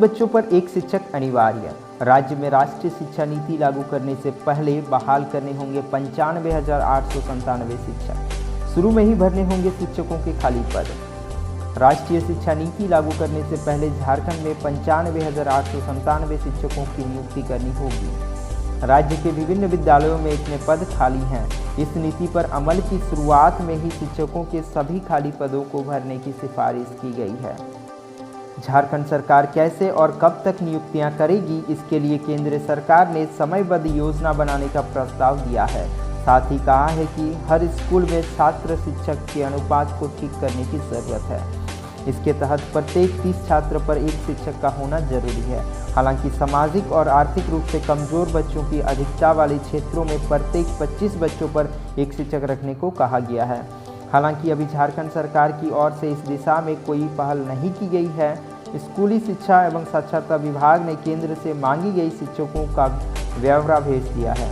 बच्चों पर एक शिक्षक अनिवार्य। राज्य में राष्ट्रीय शिक्षा नीति लागू करने से पहले बहाल करने होंगे 95,897 शिक्षक। शुरू में ही भरने होंगे शिक्षकों के खाली पद। राष्ट्रीय शिक्षा नीति लागू करने से पहले झारखंड में 95,897 शिक्षकों की नियुक्ति करनी होगी। राज्य के विभिन्न विद्यालयों में इतने पद खाली हैं। इस नीति पर अमल की शुरुआत में ही शिक्षकों के सभी खाली पदों को भरने की सिफारिश की गई है। झारखंड सरकार कैसे और कब तक नियुक्तियां करेगी, इसके लिए केंद्र सरकार ने समयबद्ध योजना बनाने का प्रस्ताव दिया है। साथ ही कहा है कि हर स्कूल में छात्र शिक्षक के अनुपात को ठीक करने की जरूरत है। इसके तहत प्रत्येक 30 छात्र पर एक शिक्षक का होना जरूरी है। हालांकि सामाजिक और आर्थिक रूप से कमजोर बच्चों की अधिकता वाले क्षेत्रों में प्रत्येक 25 बच्चों पर एक शिक्षक रखने को कहा गया है। हालांकि अभी झारखंड सरकार की ओर से इस दिशा में कोई पहल नहीं की गई है। स्कूली शिक्षा एवं साक्षरता विभाग ने केंद्र से मांगी गई शिक्षकों का ब्यौरा भेज दिया है।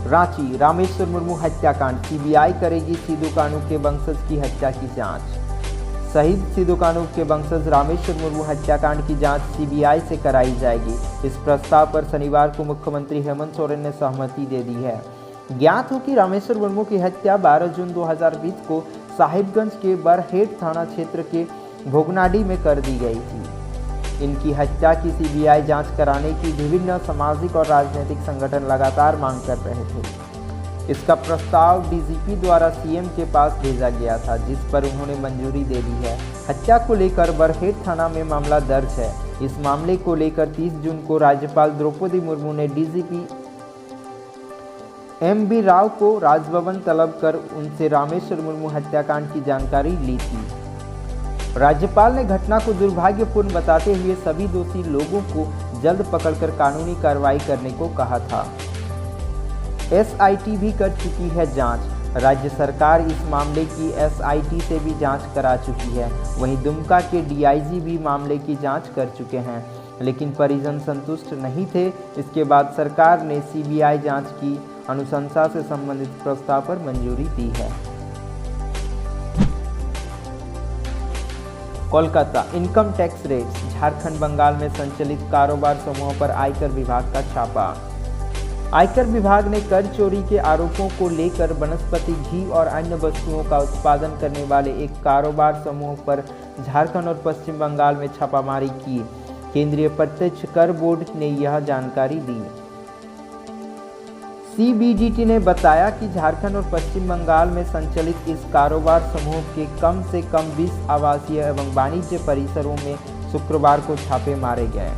रांची, रामेश्वर मुर्मू हत्याकांड, सीबीआई करेगी सिदो कानू के वंशज की हत्या की जांच। शहीद सिदो कानू के वंशज रामेश्वर मुर्मू हत्याकांड की जांच सीबीआई से कराई जाएगी। इस प्रस्ताव पर शनिवार को मुख्यमंत्री हेमंत सोरेन ने सहमति दे दी है। ज्ञात हो कि रामेश्वर मुर्मू की हत्या 12 जून 2020 को साहिबगंज के बरहेट थाना क्षेत्र के भोगनाडी में कर दी गई थी। इनकी हत्या की सीबीआई जांच कराने की विभिन्न सामाजिक और राजनीतिक संगठन लगातार मांग कर रहे थे। इसका प्रस्ताव डीजीपी द्वारा सीएम के पास भेजा गया था, जिस पर उन्होंने मंजूरी दे दी है। हत्या को लेकर बरहेट थाना में मामला दर्ज है। इस मामले को लेकर 30 जून को राज्यपाल द्रौपदी मुर्मू ने डीजीपी एमबी राव को राजभवन तलब कर उनसे रामेश्वर मुर्मू हत्याकांड की जानकारी ली थी। राज्यपाल ने घटना को दुर्भाग्यपूर्ण बताते हुए सभी दोषी लोगों को जल्द पकड़कर कानूनी कार्रवाई करने को कहा था। एसआईटी भी कर चुकी है जांच। राज्य सरकार इस मामले की एसआईटी से भी जांच करा चुकी है। वहीं दुमका के डीआईजी भी मामले की जांच कर चुके हैं, लेकिन परिजन संतुष्ट नहीं थे। इसके बाद सरकार ने सीबीआई जांच की अनुशंसा से संबंधित प्रस्ताव पर मंजूरी दी है। Kolkata, income tax raids, Jharkhand Bengal में संचालित कारोबार समूहों पर आयकर विभाग का छापा। आयकर विभाग ने कर चोरी के आरोपों को लेकर वनस्पति घी और अन्य वस्तुओं का उत्पादन करने वाले एक कारोबार समूह पर झारखंड और पश्चिम बंगाल में छापामारी की। केंद्रीय प्रत्यक्ष कर बोर्ड ने यह जानकारी दी। सीबीडीटी ने बताया कि झारखंड और पश्चिम बंगाल में संचालित इस कारोबार समूह के कम से कम 20 आवासीय एवं वाणिज्य परिसरों में शुक्रवार को छापे मारे गए।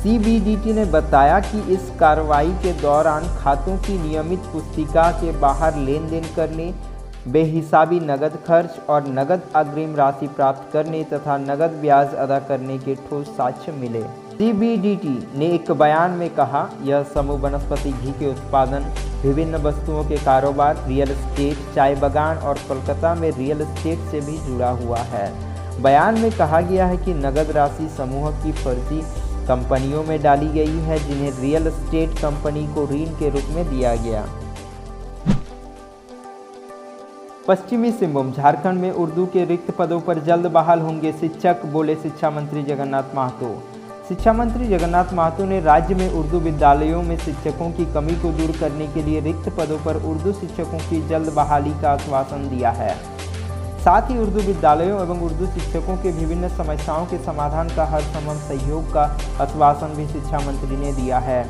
सीबीडीटी ने बताया कि इस कार्रवाई के दौरान खातों की नियमित पुस्तिका के बाहर लेन देन करने, बेहिसाबी नगद खर्च और नगद अग्रिम राशि प्राप्त करने तथा नगद ब्याज अदा करने के ठोस साक्ष्य मिले। सीबीडीटी ने एक बयान में कहा, यह समूह वनस्पति घी के उत्पादन, विभिन्न वस्तुओं के कारोबार, रियल एस्टेट, चाय बागान और कोलकाता में रियल एस्टेट से भी जुड़ा हुआ है। बयान में कहा गया है कि नगद राशि समूह की फर्जी कंपनियों में डाली गई है, जिन्हें रियल एस्टेट कंपनी को ऋण के रूप में दिया गया। पश्चिमी सिंहभूम, झारखंड में उर्दू के रिक्त पदों पर जल्द बहाल होंगे शिक्षक, बोले शिक्षा मंत्री जगन्नाथ महतो। शिक्षा मंत्री जगन्नाथ महतो ने राज्य में उर्दू विद्यालयों में शिक्षकों की कमी को दूर करने के लिए रिक्त पदों पर उर्दू शिक्षकों की जल्द बहाली का आश्वासन दिया है। साथ ही उर्दू विद्यालयों एवं उर्दू शिक्षकों के विभिन्न समस्याओं के समाधान का हर संभव सहयोग का आश्वासन भी शिक्षा मंत्री ने दिया है।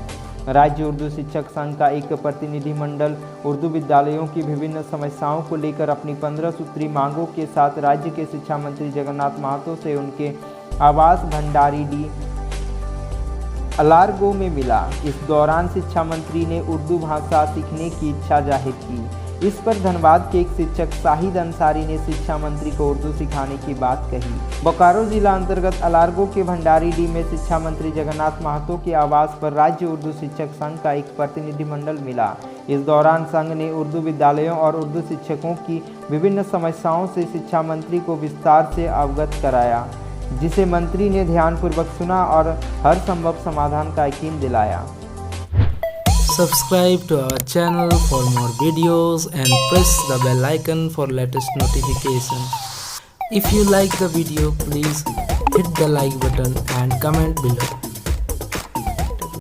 राज्य उर्दू शिक्षक संघ का एक प्रतिनिधिमंडल उर्दू विद्यालयों की विभिन्न समस्याओं को लेकर अपनी 15 सूत्री मांगों के साथ राज्य के शिक्षा मंत्री जगन्नाथ महतो से उनके आवास भंडारीडीह अलारगो में मिला। इस दौरान शिक्षा मंत्री ने उर्दू भाषा सीखने की इच्छा जाहिर की। इस पर धनबाद के एक शिक्षक शाहिद अंसारी ने शिक्षा मंत्री को उर्दू सिखाने की बात कही। बोकारो जिला अंतर्गत अलारगो के भंडारीडीह में शिक्षा मंत्री जगन्नाथ महतो के आवास पर राज्य उर्दू शिक्षक संघ का एक प्रतिनिधिमंडल मिला। इस दौरान संघ ने उर्दू विद्यालयों और उर्दू शिक्षकों की विभिन्न समस्याओं से शिक्षा मंत्री को विस्तार से अवगत कराया, जिसे मंत्री ने ध्यानपूर्वक सुना और हर संभव समाधान का यकीन दिलाया। Subscribe to our channel for more videos and press the bell icon for latest notification. If you like the video, please hit the like button and comment below.